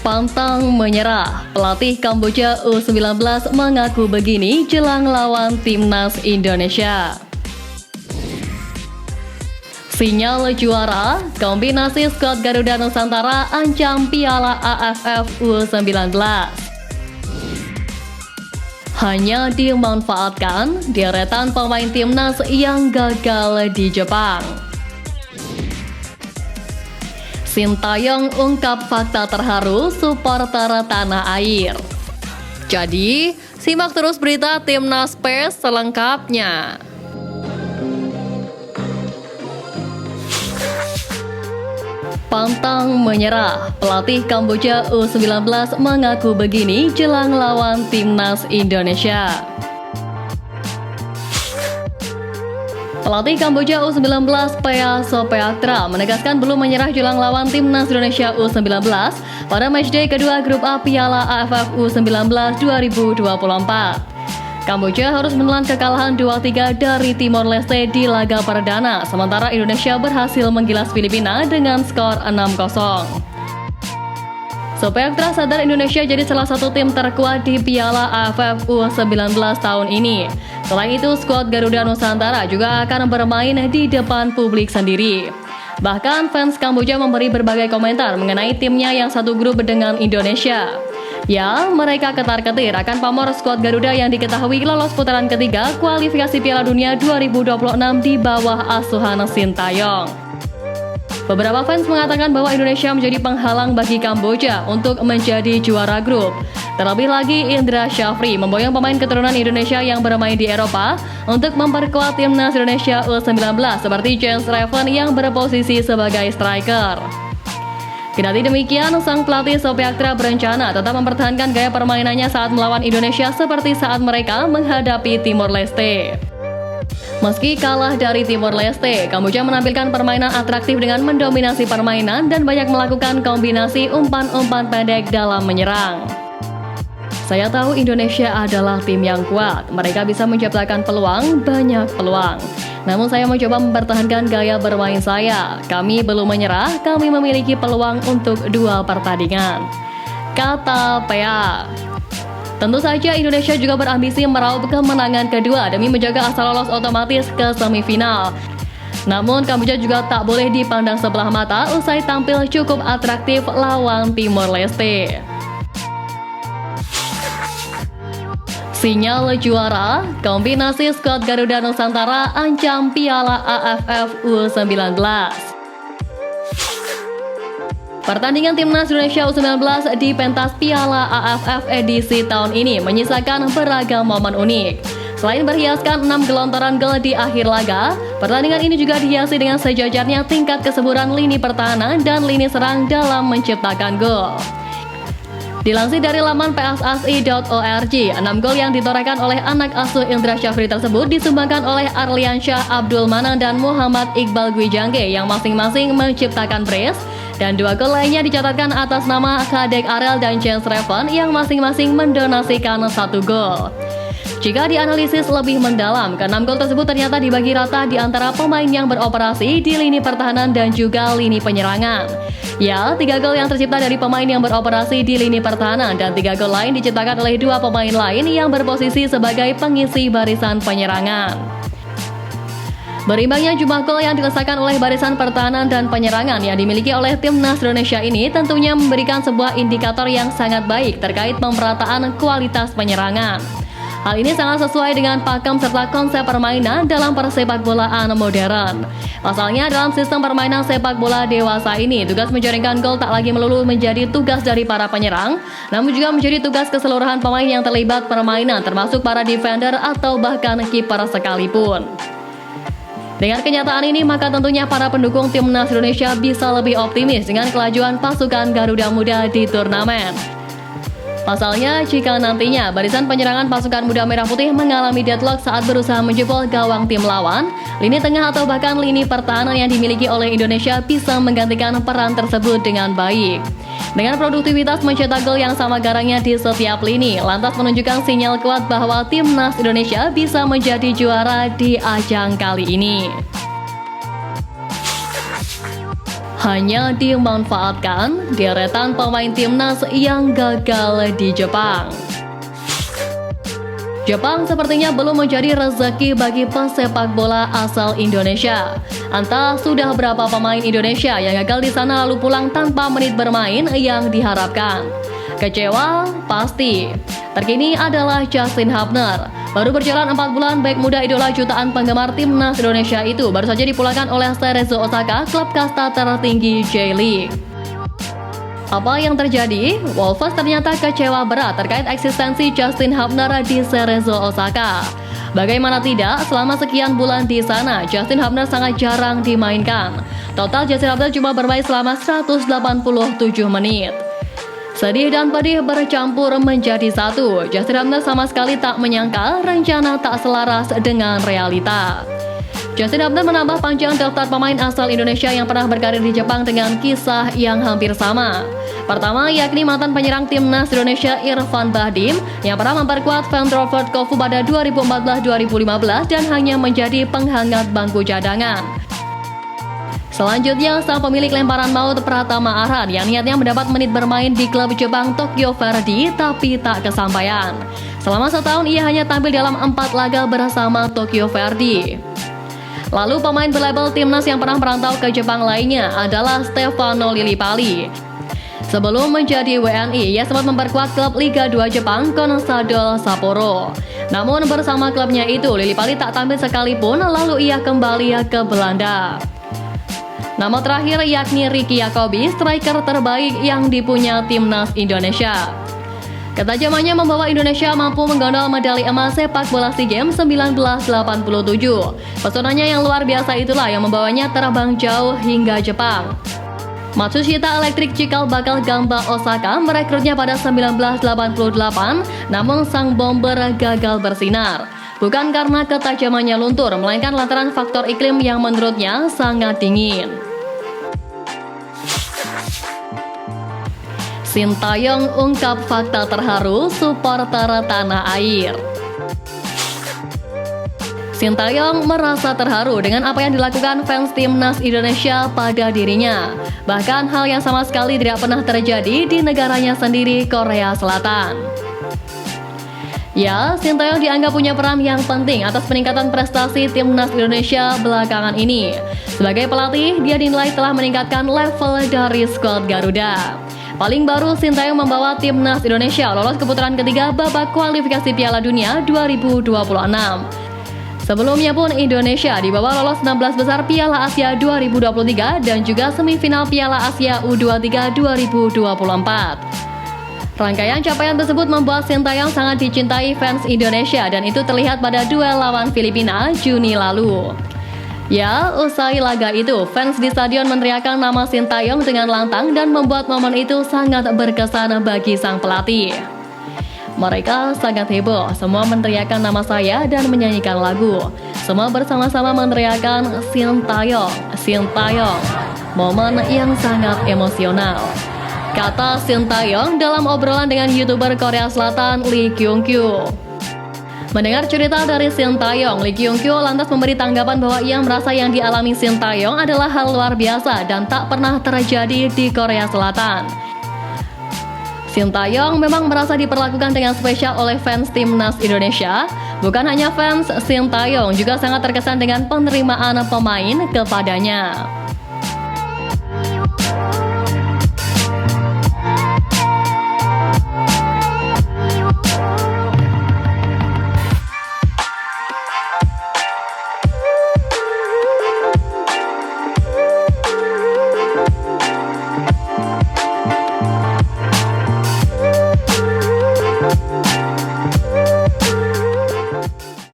Pantang menyerah, pelatih Kamboja U19 mengaku begini jelang lawan Timnas Indonesia. Sinyal juara, kombinasi skuad Garuda Nusantara ancam Piala AFF U19. Hanya dimanfaatkan deretan pemain Timnas yang gagal di Jepang. Sintayong ungkap fakta terharu supporter tanah air. Jadi, simak terus berita Timnas PES selengkapnya. Pantang menyerah, pelatih Kamboja U19 mengaku begini jelang lawan Timnas Indonesia. Pelatih Kamboja U19 Phea Sopheaktra menegaskan belum menyerah jelang lawan Timnas Indonesia U19 pada matchday kedua Grup A Piala AFF U19 2024. Kamboja harus menelan kekalahan 2-3 dari Timor Leste di laga perdana, sementara Indonesia berhasil menggilas Filipina dengan skor 6-0. Sopheaktra sadar Indonesia jadi salah satu tim terkuat di Piala AFF U19 tahun ini. Selain itu, skuad Garuda Nusantara juga akan bermain di depan publik sendiri. Bahkan fans Kamboja memberi berbagai komentar mengenai timnya yang satu grup dengan Indonesia. Ya, mereka ketar-ketir akan pamor skuad Garuda yang diketahui lolos putaran ketiga kualifikasi Piala Dunia 2026 di bawah asuhan Sintayong. Beberapa fans mengatakan bahwa Indonesia menjadi penghalang bagi Kamboja untuk menjadi juara grup. Terlebih lagi, Indra Syafri memboyong pemain keturunan Indonesia yang bermain di Eropa untuk memperkuat Timnas Indonesia U19 seperti Jens Reven yang berposisi sebagai striker. Kendati demikian, sang pelatih Sopheaktra berencana tetap mempertahankan gaya permainannya saat melawan Indonesia seperti saat mereka menghadapi Timor Leste. Meski kalah dari Timor Leste, Kamboja menampilkan permainan atraktif dengan mendominasi permainan dan banyak melakukan kombinasi umpan-umpan pendek dalam menyerang. Saya tahu Indonesia adalah tim yang kuat, mereka bisa menciptakan peluang, banyak peluang. Namun saya mencoba mempertahankan gaya bermain saya. Kami belum menyerah, kami memiliki peluang untuk 2 pertandingan, kata Phea. Tentu saja Indonesia juga berambisi meraup kemenangan kedua demi menjaga asa lolos otomatis ke semifinal. Namun Kamboja juga tak boleh dipandang sebelah mata usai tampil cukup atraktif lawan Timor Leste. Sinyal juara, kombinasi skuad Garuda Nusantara ancam Piala AFF U19. Pertandingan Timnas Indonesia U19 di pentas Piala AFF edisi tahun ini menyisakan beragam momen unik. Selain berhiaskan 6 gelontoran gol di akhir laga, pertandingan ini juga dihiasi dengan sejajarnya tingkat kesuburan lini pertahanan dan lini serang dalam menciptakan gol. Dilansir dari laman pssi.org, 6 gol yang ditorehkan oleh anak asuh Indra Syafri tersebut disumbangkan oleh Arliansyah Abdul Manan dan Muhammad Iqbal Gwijangge yang masing-masing menciptakan brace, dan 2 gol lainnya dicatatkan atas nama Kadek Arel dan Jens Reven yang masing-masing mendonasikan 1 gol. Jika dianalisis lebih mendalam, ke-6 gol tersebut ternyata dibagi rata di antara pemain yang beroperasi di lini pertahanan dan juga lini penyerangan. Ya, 3 gol yang tercipta dari pemain yang beroperasi di lini pertahanan dan 3 gol lain diciptakan oleh 2 pemain lain yang berposisi sebagai pengisi barisan penyerangan. Berimbangnya jumlah gol yang dirasakan oleh barisan pertahanan dan penyerangan yang dimiliki oleh Timnas Indonesia ini tentunya memberikan sebuah indikator yang sangat baik terkait pemerataan kualitas penyerangan. Hal ini sangat sesuai dengan pakem serta konsep permainan dalam persepak bolaan modern. Pasalnya dalam sistem permainan sepak bola dewasa ini, tugas menjaringkan gol tak lagi melulu menjadi tugas dari para penyerang, namun juga menjadi tugas keseluruhan pemain yang terlibat permainan, termasuk para defender atau bahkan kiper sekalipun. Dengan kenyataan ini, maka tentunya para pendukung Timnas Indonesia bisa lebih optimis dengan kelajuan pasukan Garuda Muda di turnamen. Pasalnya, jika nantinya barisan penyerangan pasukan Muda Merah Putih mengalami deadlock saat berusaha menjebol gawang tim lawan, lini tengah atau bahkan lini pertahanan yang dimiliki oleh Indonesia bisa menggantikan peran tersebut dengan baik. Dengan produktivitas mencetak gol yang sama garangnya di setiap lini, lantas menunjukkan sinyal kuat bahwa Timnas Indonesia bisa menjadi juara di ajang kali ini. hanya dimanfaatkan deretan pemain timnas yang gagal di Jepang. Jepang sepertinya belum menjadi rezeki bagi pesepak bola asal Indonesia. Entah sudah berapa pemain Indonesia yang gagal di sana lalu pulang tanpa menit bermain yang diharapkan. Kecewa? Pasti. Terkini adalah Justin Hubner. Baru berjalan 4 bulan, bek muda idola jutaan penggemar timnas Indonesia itu baru saja dipulangkan oleh Cerezo Osaka, klub kasta tertinggi J-League. Apa yang terjadi? Wolves ternyata kecewa berat terkait eksistensi Justin Hubner di Cerezo Osaka. Bagaimana tidak, selama sekian bulan di sana, Justin Hubner sangat jarang dimainkan. Total Justin Hubner cuma bermain selama 187 menit. Sedih dan pedih bercampur menjadi satu. Justin Hubner sama sekali tak menyangka rencana tak selaras dengan realita. Justin Hubner menambah panjang daftar pemain asal Indonesia yang pernah berkarir di Jepang dengan kisah yang hampir sama. Pertama, yakni mantan penyerang timnas Indonesia Irfan Bahdim yang pernah memperkuat Vandervoort Kofu pada 2014-2015 dan hanya menjadi penghangat bangku cadangan. Selanjutnya, sang pemilik lemparan maut Pratama Arhan yang niatnya mendapat menit bermain di klub Jepang Tokyo Verdy tapi tak kesampaian. Selama setahun ia hanya tampil dalam 4 laga bersama Tokyo Verdy. Lalu pemain berlabel timnas yang pernah merantau ke Jepang lainnya adalah Stefano Lillipali. Sebelum menjadi WNI, ia sempat memperkuat klub Liga 2 Jepang Consadole Sapporo. Namun bersama klubnya itu, Lillipali tak tampil sekalipun lalu ia kembali ke Belanda. Nama terakhir yakni Ricky Yakobi, striker terbaik yang dipunya timnas Indonesia. Ketajamannya membawa Indonesia mampu menggondol medali emas sepak bola SEA Games 1987. Pesonanya yang luar biasa itulah yang membawanya terbang jauh hingga Jepang. Matsushita Electric Cikal bakal Gamba Osaka merekrutnya pada 1988, namun sang bomber gagal bersinar. Bukan karena ketajamannya luntur, melainkan lantaran faktor iklim yang menurutnya sangat dingin. Sintayong ungkap fakta terharu supporter tanah air. Sintayong merasa terharu dengan apa yang dilakukan fans timnas Indonesia pada dirinya. Bahkan hal yang sama sekali tidak pernah terjadi di negaranya sendiri, Korea Selatan. Ya, Sintayong dianggap punya peran yang penting atas peningkatan prestasi timnas Indonesia belakangan ini. Sebagai pelatih, dia dinilai telah meningkatkan level dari skuad Garuda. Paling baru, Sintayong membawa timnas Indonesia lolos ke putaran ketiga babak kualifikasi Piala Dunia 2026. Sebelumnya pun Indonesia dibawa lolos 16 besar Piala Asia 2023 dan juga semifinal Piala Asia U23 2024. Rangkaian capaian tersebut membuat Sintayong sangat dicintai fans Indonesia dan itu terlihat pada duel lawan Filipina Juni lalu. Ya, usai laga itu, fans di stadion meneriakkan nama Sintayong dengan lantang dan membuat momen itu sangat berkesan bagi sang pelatih. Mereka sangat heboh, semua meneriakkan nama saya dan menyanyikan lagu. Semua bersama-sama meneriakkan Sintayong, Sintayong. Momen yang sangat emosional. Kata Sintayong dalam obrolan dengan YouTuber Korea Selatan Lee Kyung-kyu. Mendengar cerita dari Sintayong, Lee Kyung-kyu lantas memberi tanggapan bahwa ia merasa yang dialami Sintayong adalah hal luar biasa dan tak pernah terjadi di Korea Selatan. Sintayong memang merasa diperlakukan dengan spesial oleh fans timnas Indonesia. Bukan hanya fans, Sintayong juga sangat terkesan dengan penerimaan pemain kepadanya.